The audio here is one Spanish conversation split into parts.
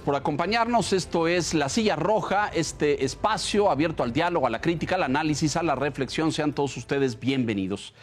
Por acompañarnos. Esto es La Silla Roja, este espacio abierto al diálogo, a la crítica, al análisis, a la reflexión. Sean todos ustedes bienvenidos.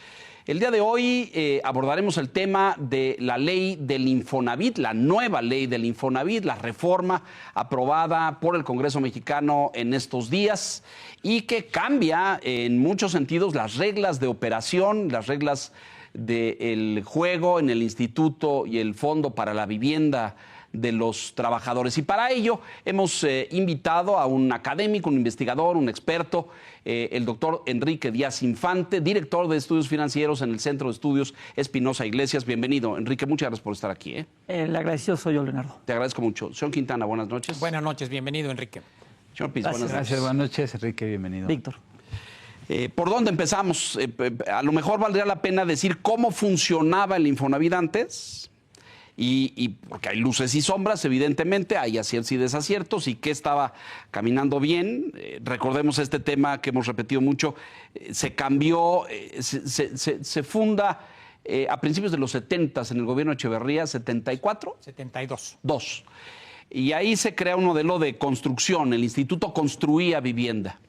El día de hoy abordaremos el tema de la ley del Infonavit, la nueva ley del Infonavit, la reforma aprobada por el Congreso mexicano en estos días y que cambia en muchos sentidos las reglas de operación, las reglas del juego en el Instituto y el Fondo para la Vivienda de los Trabajadores. Y para ello hemos invitado a un académico, un investigador, un experto, el doctor Enrique Díaz Infante, director de estudios financieros en el Centro de Estudios Espinosa Iglesias. Bienvenido, Enrique, muchas gracias por estar aquí. El agradecido soy yo, Leonardo. Te agradezco mucho. Señor Quintana, buenas noches. Buenas noches, bienvenido, Enrique. Señor Piz, buenas noches. Gracias, buenas noches, Enrique, bienvenido. Víctor. ¿Por dónde empezamos? A lo mejor valdría la pena decir cómo funcionaba el Infonavit antes. Y porque hay luces y sombras, evidentemente, hay aciertos y desaciertos, y qué estaba caminando bien. Recordemos este tema que hemos repetido mucho, se cambió, se funda a principios de los 70 en el gobierno de Echeverría, 74. 72. Dos. Y ahí se crea un modelo de construcción, el instituto construía vivienda.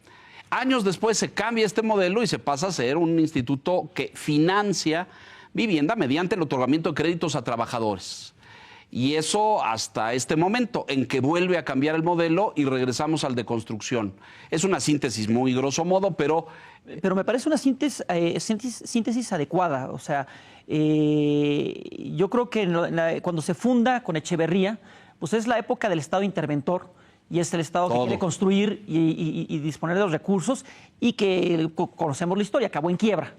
Años después se cambia este modelo y se pasa a ser un instituto que financia vivienda mediante el otorgamiento de créditos a trabajadores. Y eso hasta este momento, en que vuelve a cambiar el modelo y regresamos al de construcción. Es una síntesis muy grosso modo, pero me parece una síntesis adecuada. O sea, yo creo que cuando se funda con Echeverría, pues es la época del Estado interventor, y es el Estado que quiere construir y disponer de los recursos, y que conocemos la historia, acabó en quiebra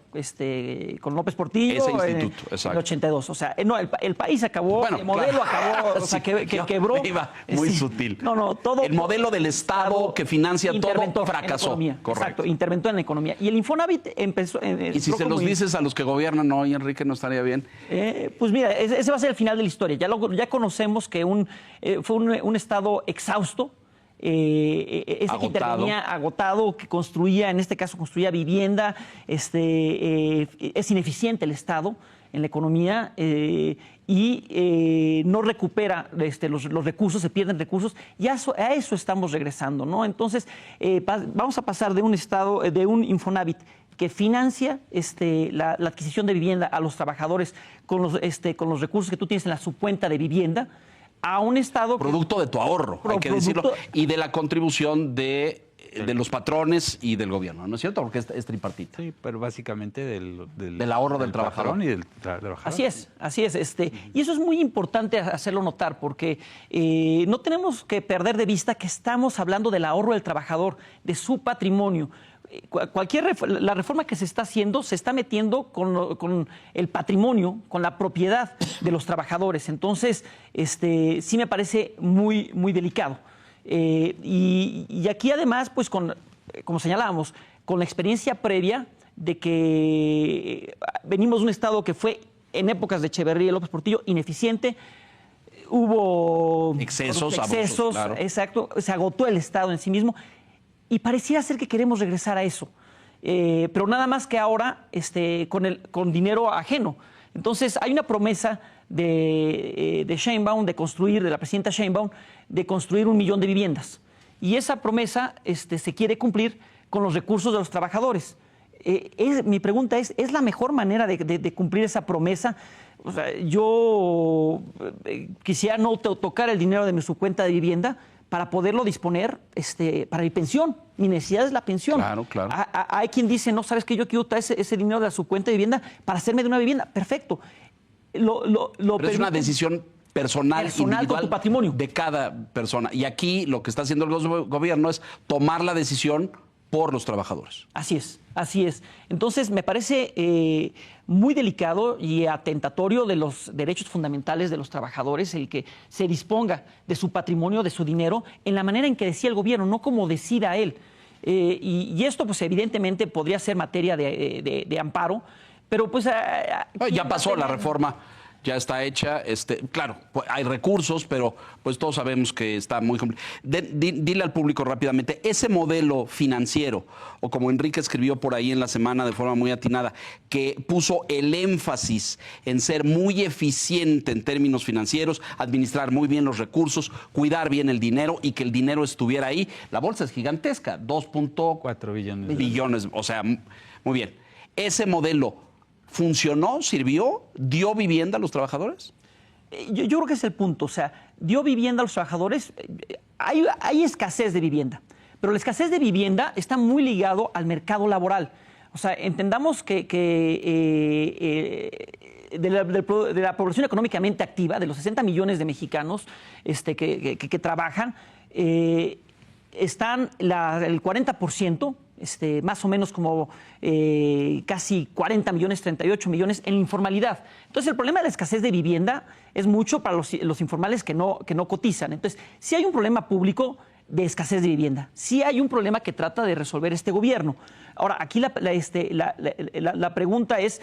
con López Portillo en el 82. O sea, no, el país acabó, bueno, el modelo acabó, o sea, quebró. Iba muy sutil. Todo. El modelo del Estado que financia todo fracasó. Exacto, interventó en la economía. Y el Infonavit empezó. Y si se los dices a los que gobiernan hoy, Enrique, ¿no estaría bien? Pues mira, ese va a ser el final de la historia. Ya conocemos que fue un Estado exhausto. Que intervenía agotado, que construía, en este caso construía vivienda, es ineficiente el Estado en la economía y no recupera los recursos, se pierden recursos, y a eso estamos regresando, ¿no? Entonces, vamos a pasar de un Estado, de un Infonavit que financia la adquisición de vivienda a los trabajadores con los recursos que tú tienes en la subcuenta de vivienda, a un Estado producto de tu ahorro, hay que decirlo, y de la contribución de los patrones y del gobierno, ¿no es cierto? Porque es tripartita. Sí, pero básicamente del ahorro del trabajador y del trabajador. Así es. Y eso es muy importante hacerlo notar, porque no tenemos que perder de vista que estamos hablando del ahorro del trabajador, de su patrimonio. La reforma que se está haciendo se está metiendo con el patrimonio, con la propiedad de los trabajadores. Entonces, sí me parece muy, muy delicado. Y aquí además, pues como señalábamos, con la experiencia previa de que venimos de un Estado que fue en épocas de Echeverría y López Portillo ineficiente. Hubo excesos, abusos, claro. Exacto, se agotó el Estado en sí mismo. Y pareciera ser que queremos regresar a eso, pero nada más que ahora con dinero ajeno. Entonces hay una promesa de Sheinbaum, de la presidenta Sheinbaum, de construir 1 millón de viviendas. Y esa promesa se quiere cumplir con los recursos de los trabajadores. Mi pregunta ¿es la mejor manera de cumplir esa promesa? O sea, yo quisiera no tocar el dinero de mi subcuenta de vivienda para poderlo disponer para mi pensión. Mi necesidad es la pensión. Claro. Hay quien dice, no, sabes que yo quiero traer ese dinero de la subcuenta de vivienda para hacerme de una vivienda. Perfecto. Pero es una decisión personal individual con tu patrimonio de cada persona. Y aquí lo que está haciendo el gobierno es tomar la decisión por los trabajadores. Así es. Entonces, me parece muy delicado y atentatorio de los derechos fundamentales de los trabajadores el que se disponga de su patrimonio, de su dinero, en la manera en que decía el gobierno, no como decida él. Y esto, pues, evidentemente podría ser materia de amparo, pero pues... Ya pasó la reforma Ya está hecha. Claro, pues, hay recursos, pero pues todos sabemos que está muy complicado. Dile al público rápidamente, ese modelo financiero, o como Enrique escribió por ahí en la semana de forma muy atinada, que puso el énfasis en ser muy eficiente en términos financieros, administrar muy bien los recursos, cuidar bien el dinero y que el dinero estuviera ahí. La bolsa es gigantesca, 4 billones. billones, o sea, muy bien. Ese modelo ¿funcionó? ¿Sirvió? ¿Dio vivienda a los trabajadores? Yo creo que es el punto. O sea, dio vivienda a los trabajadores. Hay escasez de vivienda, pero la escasez de vivienda está muy ligado al mercado laboral. O sea, entendamos que de la población económicamente activa, de los 60 millones de mexicanos que trabajan, están el 40%, más o menos como casi 40 millones, 38 millones en la informalidad. Entonces, el problema de la escasez de vivienda es mucho para los informales que no cotizan. Entonces, sí hay un problema público de escasez de vivienda. Sí hay un problema que trata de resolver este gobierno. Ahora, aquí la pregunta es,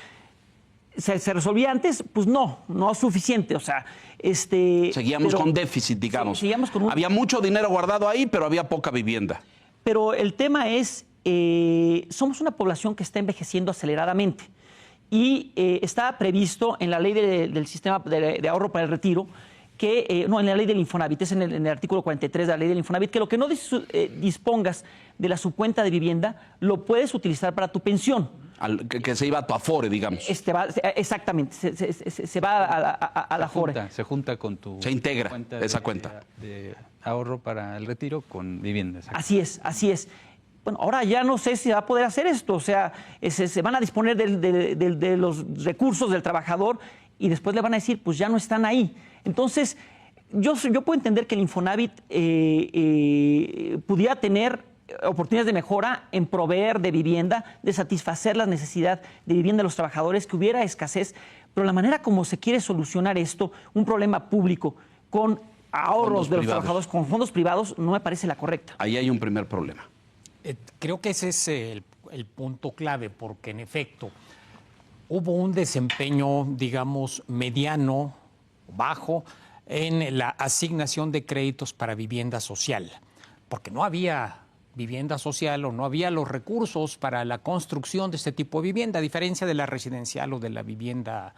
¿se resolvía antes? Pues no es suficiente. O sea, seguíamos con déficit, digamos. Seguíamos con había mucho dinero guardado ahí, pero había poca vivienda. Pero el tema es, somos una población que está envejeciendo aceleradamente y está previsto en la ley del sistema de ahorro para el retiro, en la ley del Infonavit, es en el artículo 43 de la ley del Infonavit, que lo que no dispongas de la subcuenta de vivienda lo puedes utilizar para tu pensión. Que se iba a tu Afore, digamos. Exactamente, se va a la Afore. Se junta con tu... Se integra esa cuenta. De ahorro para el retiro con vivienda. Así es. Bueno, ahora ya no sé si va a poder hacer esto. O sea, se van a disponer de los recursos del trabajador y después le van a decir, pues ya no están ahí. Entonces, yo puedo entender que el Infonavit pudiera tener oportunidades de mejora en proveer de vivienda, de satisfacer la necesidad de vivienda de los trabajadores, que hubiera escasez, pero la manera como se quiere solucionar esto, un problema público, con ahorros de los trabajadores, con fondos privados, no me parece la correcta. Ahí hay un primer problema. Creo que ese es el punto clave, porque en efecto hubo un desempeño, digamos, mediano, bajo, en la asignación de créditos para vivienda social, porque no había vivienda social o no había los recursos para la construcción de este tipo de vivienda, a diferencia de la residencial o de la vivienda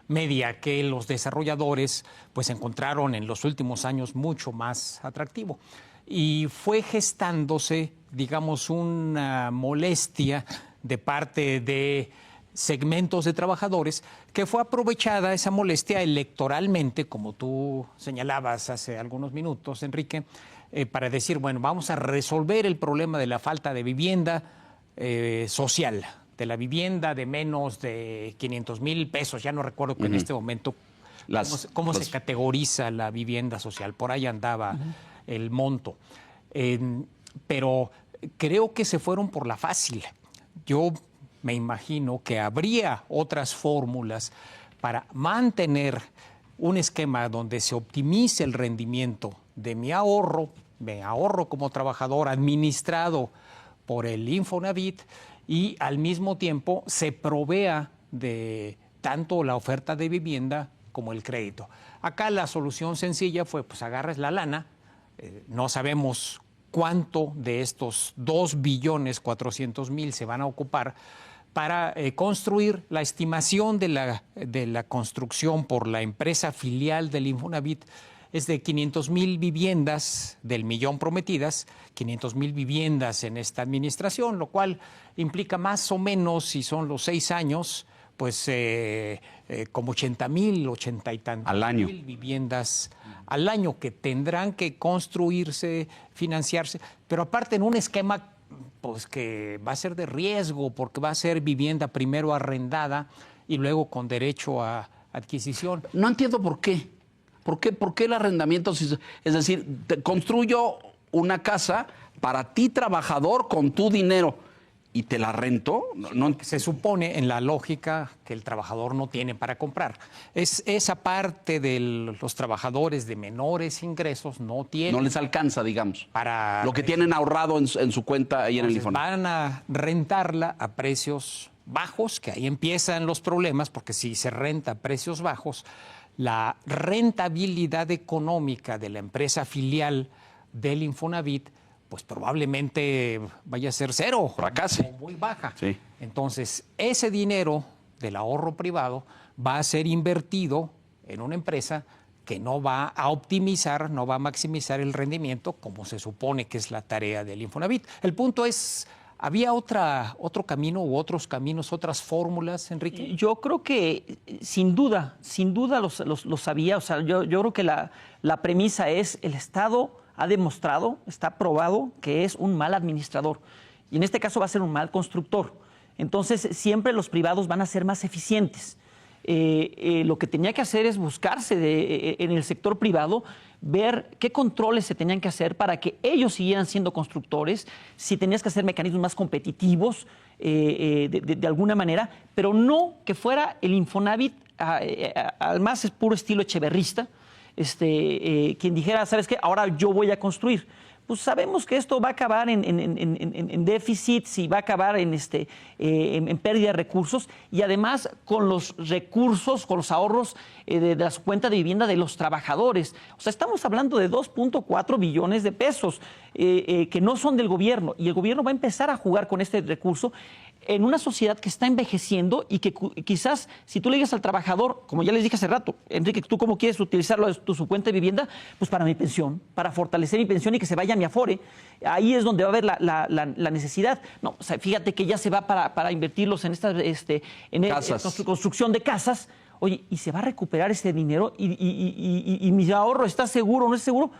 media, que los desarrolladores pues encontraron en los últimos años mucho más atractivo. Y fue gestándose, digamos, una molestia de parte de segmentos de trabajadores, que fue aprovechada esa molestia electoralmente, como tú señalabas hace algunos minutos, Enrique, para decir, bueno, vamos a resolver el problema de la falta de vivienda social, de la vivienda de menos de 500,000 pesos, ya no recuerdo que en este momento cómo se categoriza la vivienda social, por ahí andaba el monto. Pero creo que se fueron por la fácil. Yo me imagino que habría otras fórmulas para mantener un esquema donde se optimice el rendimiento de mi ahorro como trabajador administrado por el Infonavit, y al mismo tiempo se provea de tanto la oferta de vivienda como el crédito. Acá la solución sencilla fue, pues agarres la lana, no sabemos cuánto de estos 2.400.000 se van a ocupar para construir. La estimación de la construcción por la empresa filial del Infonavit es de 500,000 viviendas del millón prometidas, 500,000 viviendas en esta administración, lo cual implica más o menos, si son los 6 años, pues como 80,000, 80 y tantos al año. mil viviendas al año que tendrán que construirse, financiarse, pero aparte en un esquema pues que va a ser de riesgo, porque va a ser vivienda primero arrendada y luego con derecho a adquisición. No entiendo por qué. ¿Por qué el arrendamiento? Es decir, te construyo una casa para ti, trabajador, con tu dinero, y te la rento. No. Se supone en la lógica que el trabajador no tiene para comprar. Es esa parte de los trabajadores de menores ingresos no tienen. No les alcanza, digamos, para lo que tienen ahorrado en su cuenta ahí en el Infonavit. Van a rentarla a precios bajos, que ahí empiezan los problemas, porque si se renta a precios bajos, la rentabilidad económica de la empresa filial del Infonavit, pues probablemente vaya a ser cero. Fracase. O muy baja. Sí. Entonces, ese dinero del ahorro privado va a ser invertido en una empresa que no va a optimizar, no va a maximizar el rendimiento como se supone que es la tarea del Infonavit. El punto es, ¿había otro camino u otros caminos, otras fórmulas, Enrique? Yo creo que sin duda los había. O sea, yo creo que la premisa es el Estado ha demostrado, está probado que es un mal administrador. Y en este caso va a ser un mal constructor. Entonces, siempre los privados van a ser más eficientes. Lo que tenía que hacer es buscarse en el sector privado, ver qué controles se tenían que hacer para que ellos siguieran siendo constructores, si tenías que hacer mecanismos más competitivos de alguna manera, pero no que fuera el Infonavit al más puro estilo echeverrista, quien dijera, ¿sabes qué? Ahora yo voy a construir. Pues sabemos que esto va a acabar en déficits y va a acabar en pérdida de recursos, y además con los recursos, con los ahorros de las cuentas de vivienda de los trabajadores. O sea, estamos hablando de 2.4 billones de pesos que no son del gobierno, y el gobierno va a empezar a jugar con este recurso en una sociedad que está envejeciendo y que quizás si tú le digas al trabajador, como ya les dije hace rato, Enrique, ¿tú cómo quieres utilizarlo su cuenta de vivienda? Pues para mi pensión, para fortalecer mi pensión y que se vaya a mi Afore. Ahí es donde va a haber la necesidad. No, o sea, fíjate que ya se va para invertirlos en esta construcción de casas. Oye, ¿y se va a recuperar ese dinero? ¿Y mi ahorro está seguro o no es seguro?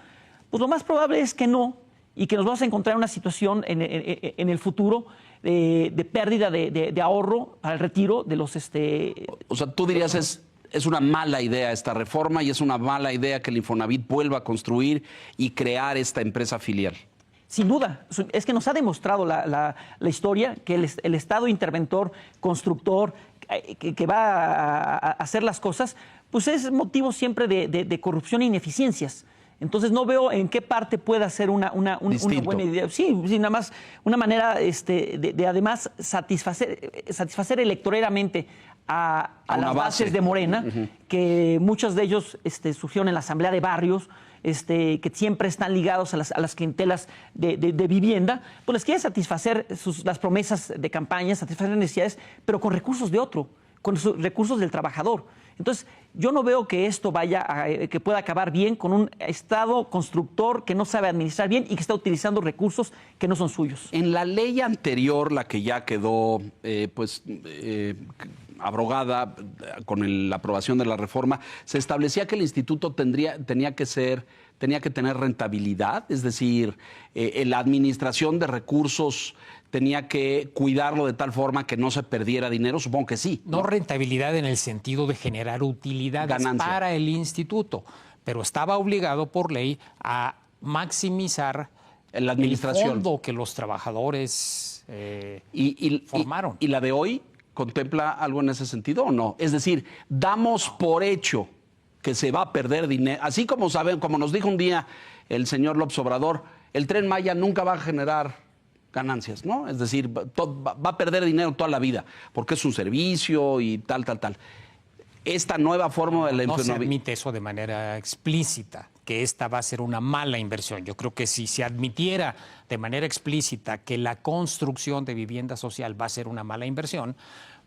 Pues lo más probable es que no, y que nos vamos a encontrar en una situación en el futuro de pérdida de ahorro para el retiro de los... O sea, tú dirías es una mala idea esta reforma, y es una mala idea que el Infonavit vuelva a construir y crear esta empresa filial. Sin duda, es que nos ha demostrado la historia que el Estado interventor, constructor, que va a hacer las cosas, pues es motivo siempre de corrupción e ineficiencias. Entonces no veo en qué parte pueda ser una buena idea. Sí, nada más una manera de además satisfacer electoreramente a las bases de Morena, que muchos de ellos surgieron en la Asamblea de Barrios, que siempre están ligados a las clientelas de vivienda, pues les quiere satisfacer las promesas de campaña, satisfacer las necesidades, pero con recursos de otro, con los recursos del trabajador. Entonces, yo no veo que esto que pueda acabar bien con un Estado constructor que no sabe administrar bien y que está utilizando recursos que no son suyos. En la ley anterior, la que ya quedó abrogada con la aprobación de la reforma, se establecía que el instituto tenía que tener rentabilidad, es decir, la administración de recursos tenía que cuidarlo de tal forma que no se perdiera dinero, supongo que sí. No rentabilidad en el sentido de generar utilidades Ganancia para el instituto, pero estaba obligado por ley a maximizar la administración, el fondo que los trabajadores formaron. ¿Y la de hoy contempla algo en ese sentido o no? Es decir, damos por hecho que se va a perder dinero, así como nos dijo un día el señor López Obrador, el Tren Maya nunca va a generar ganancias, ¿no? Es decir, va a perder dinero toda la vida, porque es un servicio y tal. Esta nueva forma de la No se admite eso de manera explícita, que esta va a ser una mala inversión. Yo creo que si se admitiera de manera explícita que la construcción de vivienda social va a ser una mala inversión,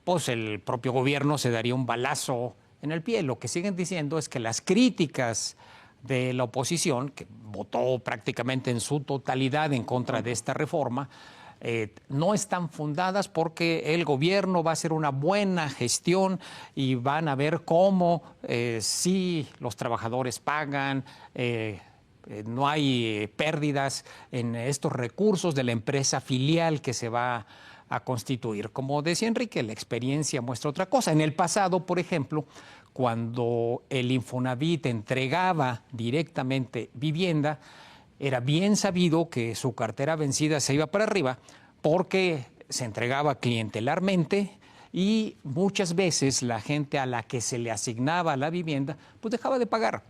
pues el propio gobierno se daría un balazo en el pie. Lo que siguen diciendo es que las críticas de la oposición, que votó prácticamente en su totalidad en contra de esta reforma, no están fundadas porque el gobierno va a hacer una buena gestión y van a ver cómo si los trabajadores pagan, no hay pérdidas en estos recursos de la empresa filial que se va a constituir. Como decía Enrique, la experiencia muestra otra cosa. En el pasado, por ejemplo, cuando el Infonavit entregaba directamente vivienda, era bien sabido que su cartera vencida se iba para arriba porque se entregaba clientelarmente y muchas veces la gente a la que se le asignaba la vivienda pues dejaba de pagar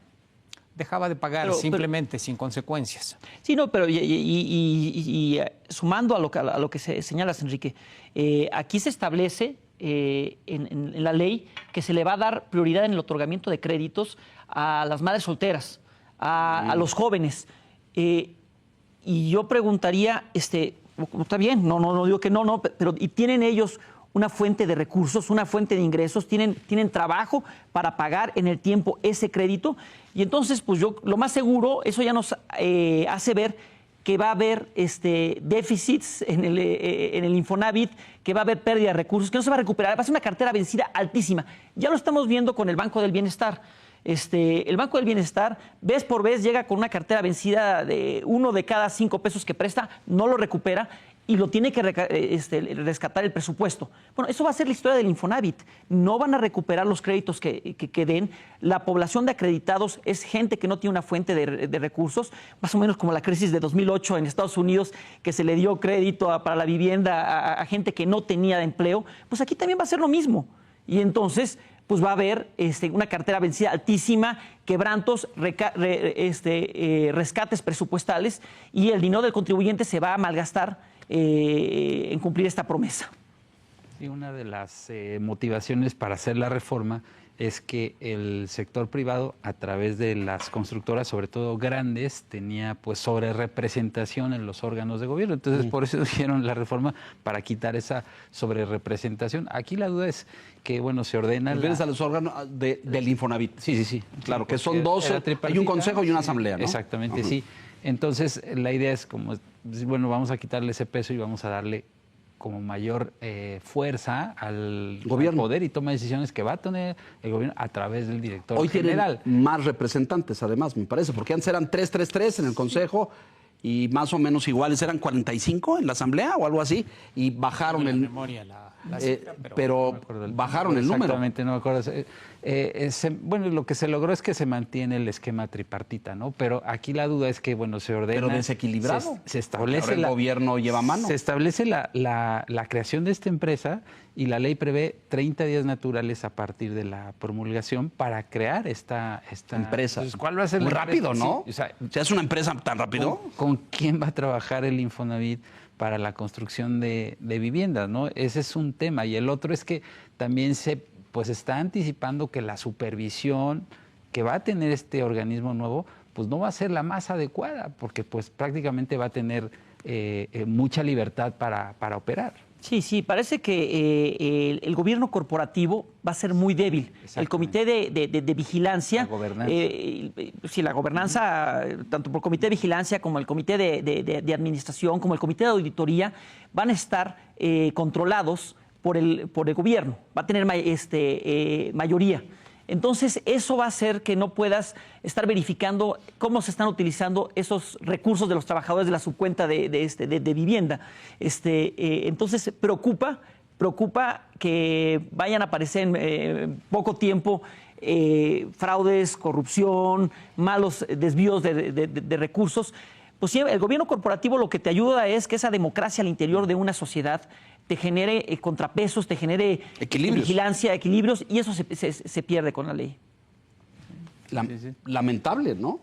simplemente sin consecuencias. Sí, no, pero sumando a lo que señalas, Enrique, aquí se establece en la ley que se le va a dar prioridad en el otorgamiento de créditos a las madres solteras, a los jóvenes. Y yo preguntaría, está bien, no digo que no, pero ¿y tienen ellos una fuente de recursos, una fuente de ingresos? ¿Tienen trabajo para pagar en el tiempo ese crédito? Y entonces, pues lo más seguro, eso ya nos hace ver que va a haber déficits en el Infonavit, que va a haber pérdida de recursos, que no se va a recuperar, va a ser una cartera vencida altísima. Ya lo estamos viendo con el Banco del Bienestar. El Banco del Bienestar, vez por vez, llega con una cartera vencida de 1 de cada 5 pesos que presta, no lo recupera y lo tiene que rescatar el presupuesto. Bueno, eso va a ser la historia del Infonavit. No van a recuperar los créditos que den. La población de acreditados es gente que no tiene una fuente de recursos, más o menos como la crisis de 2008 en Estados Unidos, que se le dio crédito para la vivienda a gente que no tenía empleo. Pues aquí también va a ser lo mismo. Y entonces, pues va a haber una cartera vencida altísima, quebrantos, rescates presupuestales, y el dinero del contribuyente se va a malgastar en cumplir esta promesa. Y una de las motivaciones para hacer la reforma es que el sector privado, a través de las constructoras, sobre todo grandes, tenía pues sobrerepresentación en los órganos de gobierno. Entonces, por eso hicieron la reforma, para quitar esa sobrerepresentación. Aquí la duda es que, bueno, se ordena... A los órganos del Infonavit. Sí. Claro, que son dos, hay un consejo y una asamblea, ¿no? Exactamente, sí. Entonces, la idea es como, bueno, vamos a quitarle ese peso y vamos a darle como mayor fuerza al gobierno, al poder y toma de decisiones que va a tener el gobierno a través del director Hoy general. Tienen más representantes, además, me parece, porque antes eran 3 en el Consejo y más o menos iguales, eran 45 en la Asamblea o algo así, y bajaron el... memoria la cifra, pero no bajaron el número. Exactamente, no me acuerdo. Bueno, lo que se logró es que se mantiene el esquema tripartita, ¿no? Pero aquí la duda es que, bueno, se ordena... Pero desequilibrado. Se establece... Ahora el gobierno lleva mano. Se establece la creación de esta empresa y la ley prevé 30 días naturales a partir de la promulgación para crear esta empresa. Entonces, ¿cuál va a ser muy la rápido, empresa? ¿no? Sí, o sea, ¿se hace una empresa tan rápido? ¿Con quién va a trabajar el Infonavit para la construcción de viviendas, ¿no? Ese es un tema. Y el otro es que también se está anticipando que la supervisión que va a tener este organismo nuevo pues no va a ser la más adecuada, porque pues prácticamente va a tener mucha libertad para operar. Sí, parece que el gobierno corporativo va a ser muy débil. El comité de vigilancia, la gobernanza. La gobernanza, tanto por el comité de vigilancia como el comité de administración, como el comité de auditoría, van a estar controlados por el gobierno, va a tener mayoría. Entonces, eso va a hacer que no puedas estar verificando cómo se están utilizando esos recursos de los trabajadores de la subcuenta de vivienda. Entonces, preocupa que vayan a aparecer en poco tiempo fraudes, corrupción, malos desvíos de recursos. Pues sí, el gobierno corporativo lo que te ayuda es que esa democracia al interior de una sociedad te genere contrapesos, te genere vigilancia, equilibrios, y eso se pierde con la ley. Lamentable, ¿no?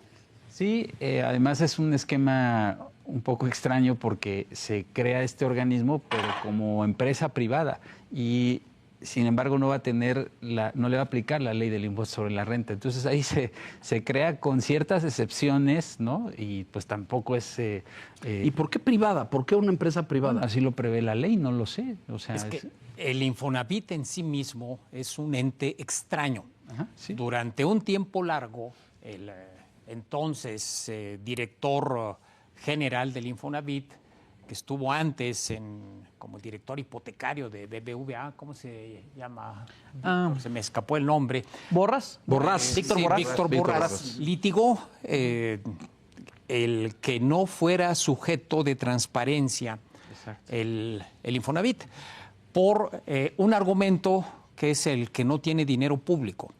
Sí, además es un esquema un poco extraño porque se crea este organismo, pero como empresa privada, y sin embargo no le va a aplicar la ley del impuesto sobre la renta. Entonces ahí se crea con ciertas excepciones, ¿no? Y pues tampoco es... ¿Y por qué privada? ¿Por qué una empresa privada? Bueno, así lo prevé la ley, no lo sé. O sea, es que el Infonavit en sí mismo es un ente extraño. Ajá, sí. Durante un tiempo largo, el entonces director general del Infonavit, que estuvo antes como director hipotecario de BBVA, ¿cómo se llama? Se me escapó el nombre. ¿Borrás? Víctor Borrás. Víctor Borrás litigó el que no fuera sujeto de transparencia el Infonavit por un argumento que es el que no tiene dinero público,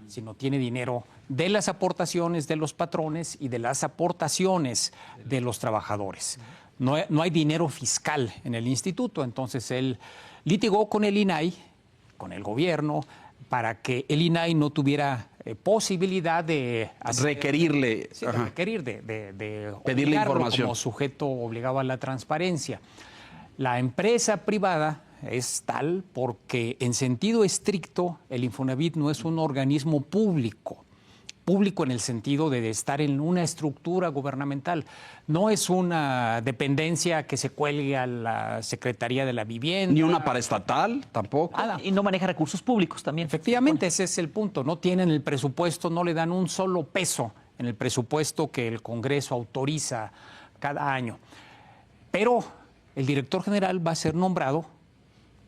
sino tiene dinero de las aportaciones de los patrones y de las aportaciones de los trabajadores. No hay dinero fiscal en el instituto, entonces él litigó con el INAI, con el gobierno, para que el INAI no tuviera posibilidad de requerirle, de pedirle información como sujeto obligado a la transparencia. La empresa privada es tal porque en sentido estricto el Infonavit no es un organismo público. Público en el sentido de estar en una estructura gubernamental. No es una dependencia que se cuelgue a la Secretaría de la Vivienda. Ni una paraestatal, tampoco. Y no maneja recursos públicos también. Efectivamente, ese es el punto. No tienen el presupuesto, no le dan un solo peso en el presupuesto que el Congreso autoriza cada año. Pero el director general va a ser nombrado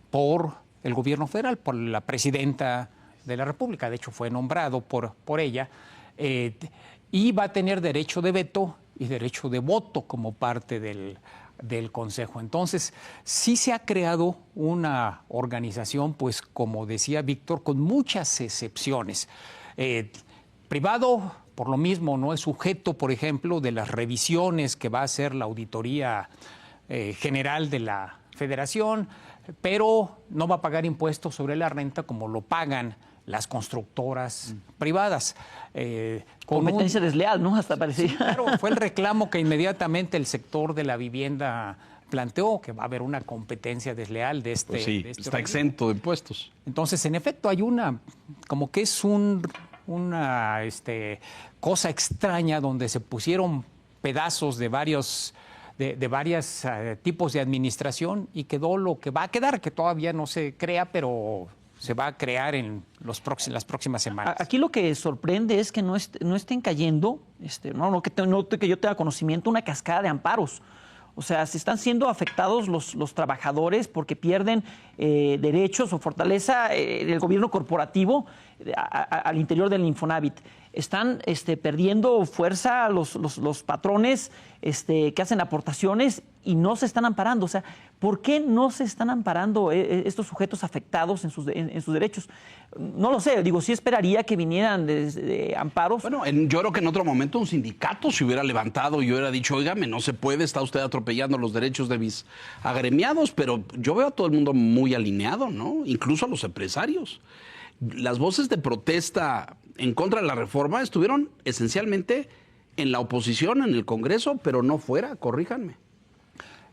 por el gobierno federal, por la presidenta de la República. De hecho, fue nombrado por ella. Y va a tener derecho de veto y derecho de voto como parte del Consejo. Entonces, sí se ha creado una organización, pues como decía Víctor, con muchas excepciones. Privado, por lo mismo, no es sujeto, por ejemplo, de las revisiones que va a hacer la Auditoría General de la Federación, pero no va a pagar impuestos sobre la renta como lo pagan las constructoras privadas. Competencia desleal, ¿no? Hasta parecía. Sí, claro, fue el reclamo que inmediatamente el sector de la vivienda planteó, que va a haber una competencia desleal de este. Pues sí, de este está organismo. exento de impuestos. Entonces, en efecto, hay como que es una cosa extraña donde se pusieron pedazos de varios tipos de administración y quedó lo que va a quedar, que todavía no se crea, pero se va a crear en las próximas semanas. Aquí lo que sorprende es que no estén cayendo, no que yo tenga conocimiento, una cascada de amparos. O sea, se están siendo afectados los trabajadores porque pierden derechos o fortaleza del gobierno corporativo al interior del Infonavit. Están perdiendo fuerza los patrones que hacen aportaciones y no se están amparando. O sea, ¿por qué no se están amparando estos sujetos afectados en sus derechos? No lo sé, sí esperaría que vinieran de amparos. Bueno, yo creo que en otro momento un sindicato se hubiera levantado y hubiera dicho, óigame, no se puede, está usted atropellando los derechos de mis agremiados, pero yo veo a todo el mundo muy alineado, ¿no? Incluso a los empresarios. Las voces de protesta en contra de la reforma estuvieron esencialmente en la oposición, en el Congreso, pero no fuera, corríjanme.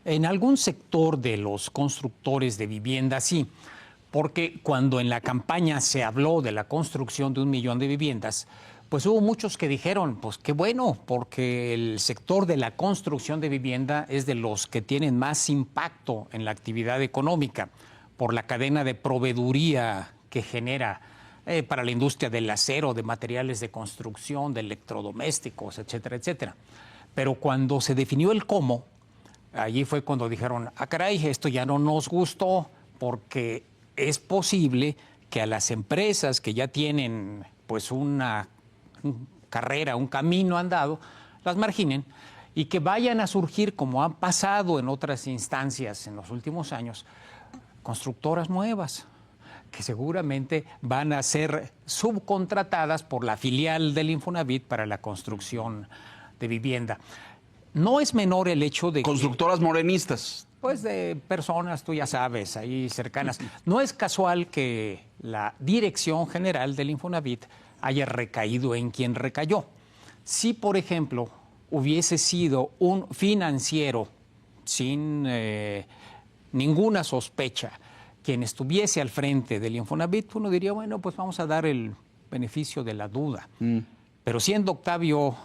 En algún sector de los constructores de vivienda, sí, porque cuando en la campaña se habló de la construcción de 1 millón de viviendas, pues hubo muchos que dijeron, pues qué bueno, porque el sector de la construcción de vivienda es de los que tienen más impacto en la actividad económica por la cadena de proveeduría que genera para la industria del acero, de materiales de construcción, de electrodomésticos, etcétera, etcétera. Pero cuando se definió el cómo, allí fue cuando dijeron, caray, esto ya no nos gustó porque es posible que a las empresas que ya tienen pues una carrera, un camino andado, las marginen y que vayan a surgir, como han pasado en otras instancias en los últimos años, constructoras nuevas que seguramente van a ser subcontratadas por la filial del Infonavit para la construcción de vivienda. No es menor el hecho de Constructoras morenistas. pues de personas, tú ya sabes, ahí cercanas. No es casual que la dirección general del Infonavit haya recaído en quien recayó. Si, por ejemplo, hubiese sido un financiero sin ninguna sospecha quien estuviese al frente del Infonavit, uno diría, bueno, pues vamos a dar el beneficio de la duda. Pero siendo Octavio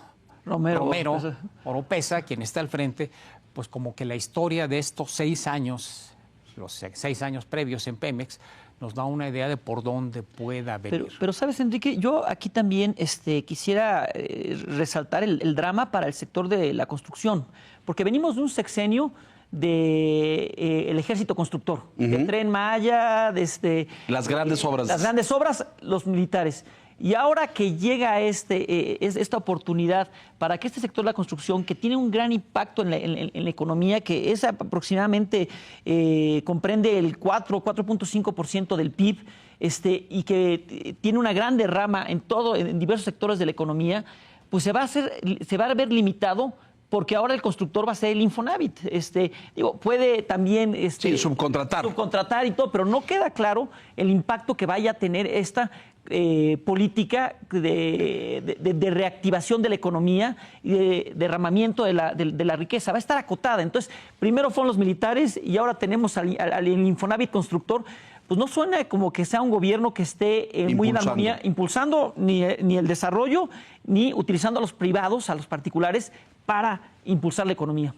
Romero Oropesa quien está al frente, pues como que la historia de estos 6 años, los 6 años previos en Pemex, nos da una idea de por dónde pueda venir. Pero sabes, Enrique, yo aquí también quisiera resaltar el drama para el sector de la construcción, porque venimos de un sexenio el ejército constructor, el Tren Maya, las grandes obras. Las grandes obras, los militares. Y ahora que llega esta oportunidad para que este sector de la construcción, que tiene un gran impacto en la economía, que es aproximadamente, comprende el 4.5% del PIB, y que tiene una gran derrama en diversos sectores de la economía, pues se va a ver limitado porque ahora el constructor va a ser el Infonavit. Puede también subcontratar y todo, pero no queda claro el impacto que vaya a tener esta política de reactivación de la economía y de derramamiento de la riqueza. Va a estar acotada. Entonces, primero fueron los militares y ahora tenemos al Infonavit constructor. Pues no suena como que sea un gobierno que esté muy en armonía, impulsando ni el desarrollo, ni utilizando a los privados, a los particulares, para impulsar la economía.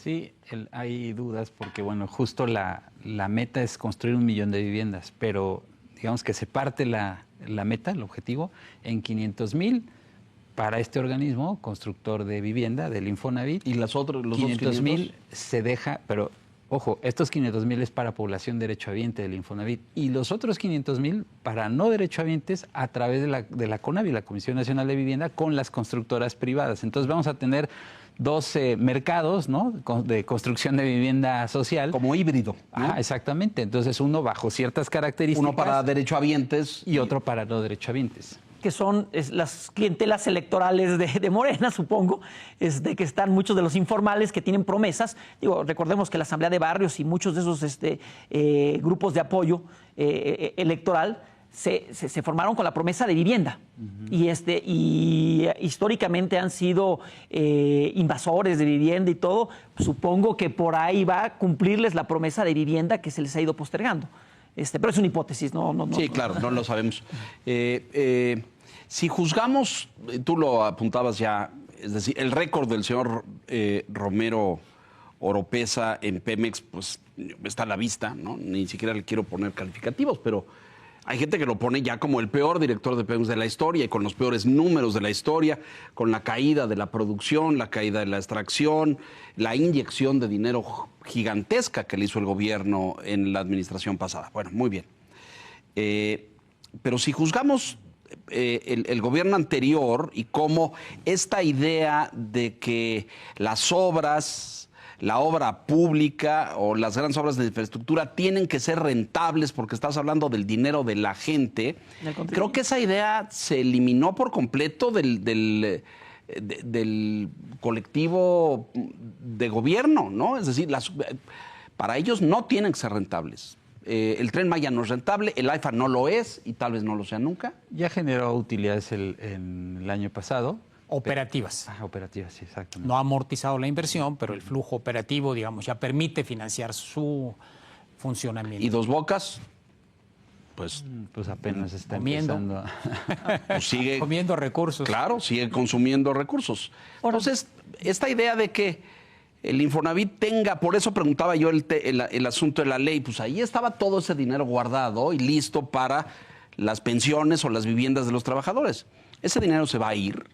Sí, hay dudas porque, bueno, justo la meta es construir 1 millón de viviendas, pero digamos que se parte la meta, el objetivo, en 500,000 para este organismo constructor de vivienda, del Infonavit. Y los 500,000 se deja, pero ojo, estos 500,000 es para población derechohabiente del Infonavit y los otros 500,000 para no derechohabientes a través de la CONAVI, la Comisión Nacional de Vivienda, con las constructoras privadas. Entonces vamos a tener 12 mercados, ¿no?, de construcción de vivienda social. Como híbrido, ¿no? Ajá, exactamente. Entonces uno bajo ciertas características. Uno para derechohabientes y otro para no derechohabientes. Que son las clientelas electorales de Morena, supongo, que están muchos de los informales que tienen promesas. Digo, recordemos que la Asamblea de Barrios y muchos de esos grupos de apoyo electoral se formaron con la promesa de vivienda. Y históricamente han sido invasores de vivienda y todo. Supongo que por ahí va a cumplirles la promesa de vivienda que se les ha ido postergando. Pero es una hipótesis, no. Sí, claro, no lo sabemos. Si juzgamos, tú lo apuntabas ya, es decir, el récord del señor Romero Oropeza en Pemex, pues está a la vista, ¿no? Ni siquiera le quiero poner calificativos, pero hay gente que lo pone ya como el peor director de Pemex de la historia y con los peores números de la historia, con la caída de la producción, la caída de la extracción, la inyección de dinero gigantesca que le hizo el gobierno en la administración pasada. Bueno, muy bien. Pero si juzgamos el gobierno anterior y cómo esta idea de que las obras, la obra pública o las grandes obras de infraestructura tienen que ser rentables porque estás hablando del dinero de la gente, creo que esa idea se eliminó por completo del colectivo de gobierno, ¿no? Es decir, para ellos no tienen que ser rentables. El Tren Maya no es rentable, el AIFA no lo es y tal vez no lo sea nunca. Ya generó utilidades en el año pasado. Operativas. Operativas, sí, exactamente. No ha amortizado la inversión, pero el flujo operativo, digamos, ya permite financiar su funcionamiento. ¿Y Dos Bocas? Pues apenas está comiendo. Empezando. Pues sigue comiendo recursos. Claro, sigue consumiendo recursos. Entonces, esta idea de que el Infonavit tenga, por eso preguntaba yo el asunto de la ley, pues ahí estaba todo ese dinero guardado y listo para las pensiones o las viviendas de los trabajadores. Ese dinero se va a ir,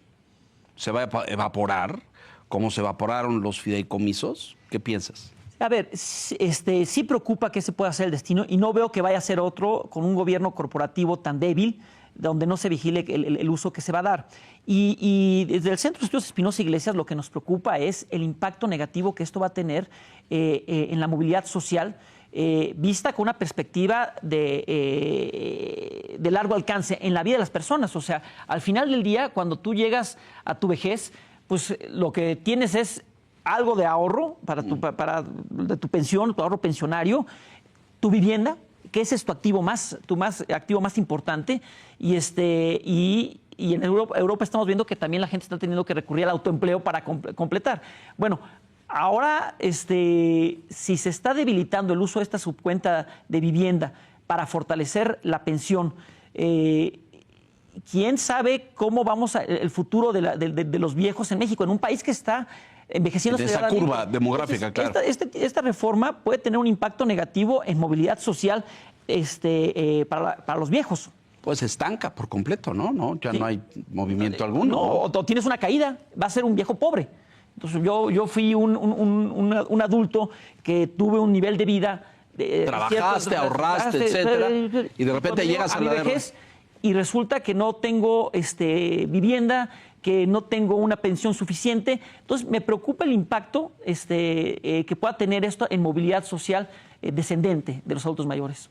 se va a evaporar, como se evaporaron los fideicomisos. ¿Qué piensas? A ver, sí preocupa que ese pueda ser el destino y no veo que vaya a ser otro con un gobierno corporativo tan débil donde no se vigile el uso que se va a dar. Y desde el Centro de Estudios Espinosa Iglesias lo que nos preocupa es el impacto negativo que esto va a tener en la movilidad social, vista con una perspectiva de largo alcance en la vida de las personas. O sea, al final del día, cuando tú llegas a tu vejez, pues lo que tienes es algo de ahorro de tu pensión, tu ahorro pensionario, tu vivienda, que ese es tu activo más importante, y en Europa estamos viendo que también la gente está teniendo que recurrir al autoempleo para completar. Bueno, ahora si se está debilitando el uso de esta subcuenta de vivienda para fortalecer la pensión, ¿quién sabe cómo vamos el futuro de los viejos en México, en un país que está envejeciendo? De esa curva demográfica. Entonces, claro. Esta reforma puede tener un impacto negativo en movilidad social para los viejos. Pues se estanca por completo, ¿no? Ya sí. No hay movimiento alguno. O tienes una caída, va a ser un viejo pobre. Entonces yo fui un adulto que tuve un nivel de vida. Trabajaste, ahorraste, etcétera. Y de repente llegas a la vejez y resulta que no tengo vivienda, que no tengo una pensión suficiente. Entonces, me preocupa el impacto que pueda tener esto en movilidad social descendente de los adultos mayores.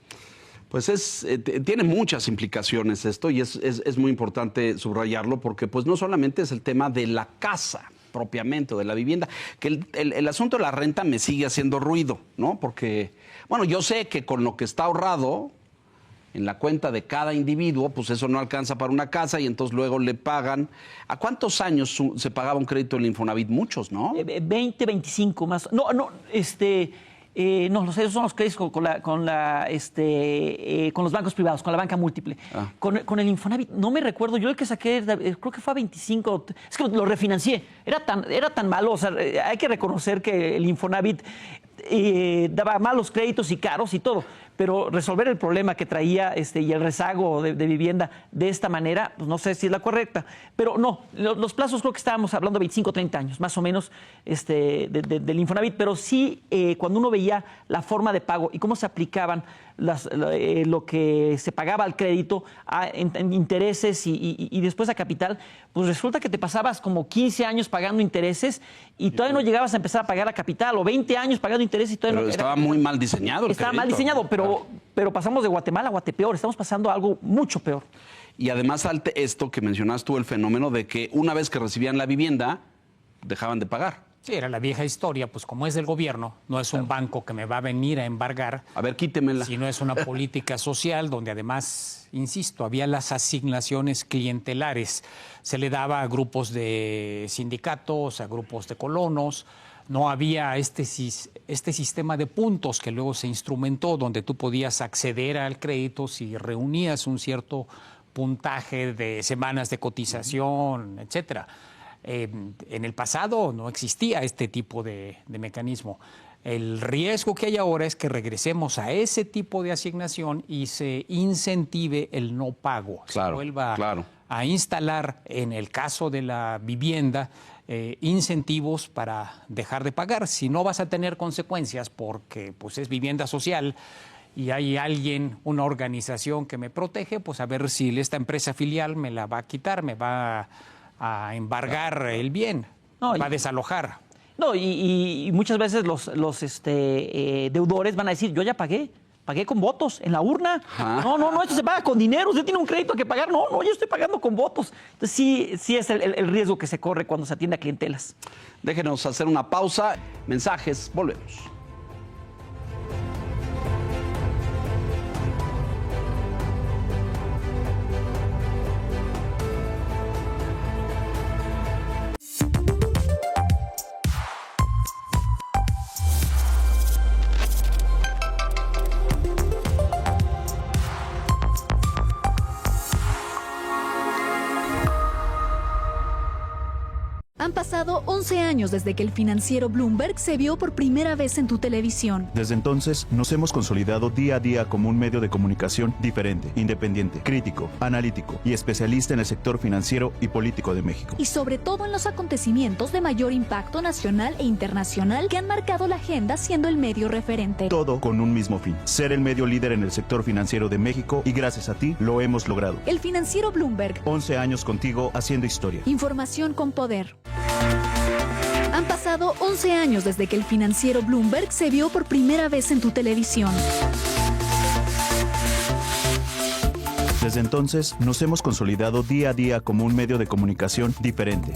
Pues tiene muchas implicaciones esto y es muy importante subrayarlo porque pues no solamente es el tema de la casa propiamente o de la vivienda, que el asunto de la renta me sigue haciendo ruido, ¿no? Porque, bueno, yo sé que con lo que está ahorrado en la cuenta de cada individuo, pues eso no alcanza para una casa y entonces luego le pagan. ¿A cuántos años se pagaba un crédito en el Infonavit? Muchos, ¿no? 20, 25 más. No, esos son los créditos con los bancos privados, con la banca múltiple. Con el Infonavit, no me recuerdo, yo el que saqué, creo que fue a 25, es que lo refinancié, era tan malo, o sea, hay que reconocer que el Infonavit daba malos créditos y caros y todo, pero resolver el problema que traía y el rezago de vivienda de esta manera, pues no sé si es la correcta, pero no, los plazos creo que estábamos hablando de 25 o 30 años, más o menos, del Infonavit, pero sí, cuando uno veía la forma de pago y cómo se aplicaban lo que se pagaba al crédito en intereses y después a capital, pues resulta que te pasabas como 15 años pagando intereses y todavía no llegabas a empezar a pagar a capital, o 20 años pagando intereses y todavía pero no... estaba muy mal diseñado el Estaba crédito. mal diseñado, pero pasamos de Guatemala a Guatepeor, estamos pasando a algo mucho peor. Y además esto que mencionas tú, el fenómeno de que una vez que recibían la vivienda, dejaban de pagar. Sí, era la vieja historia, pues como es del gobierno, no es un banco que me va a venir a embargar. A ver, quítemela. Sino es una política social donde además, insisto, había las asignaciones clientelares. Se le daba a grupos de sindicatos, a grupos de colonos. No había este sistema de puntos que luego se instrumentó, donde tú podías acceder al crédito si reunías un cierto puntaje de semanas de cotización, etcétera. En el pasado no existía este tipo de mecanismo. El riesgo que hay ahora es que regresemos a ese tipo de asignación y se incentive el no pago. Claro, se vuelva claro. a instalar, en el caso de la vivienda, incentivos para dejar de pagar. Si no, vas a tener consecuencias porque pues, es vivienda social y hay alguien, una organización que me protege, pues a ver si esta empresa filial me la va a quitar, me va a embargar el bien, va a desalojar. No, y muchas veces los deudores van a decir, yo ya pagué con votos en la urna. No, esto se paga con dinero, usted tiene un crédito que pagar. No, yo estoy pagando con votos. Entonces sí es el riesgo que se corre cuando se atiende a clientelas. Déjenos hacer una pausa. Mensajes, volvemos. Han pasado 11 años desde que el financiero Bloomberg se vio por primera vez en tu televisión. Desde entonces, nos hemos consolidado día a día como un medio de comunicación diferente, independiente, crítico, analítico y especialista en el sector financiero y político de México. Y sobre todo en los acontecimientos de mayor impacto nacional e internacional que han marcado la agenda siendo el medio referente. Todo con un mismo fin, ser el medio líder en el sector financiero de México y gracias a ti lo hemos logrado. El financiero Bloomberg. 11 años contigo haciendo historia. Información con poder. Han pasado 11 años desde que el financiero Bloomberg se vio por primera vez en tu televisión. Desde entonces, nos hemos consolidado día a día como un medio de comunicación diferente,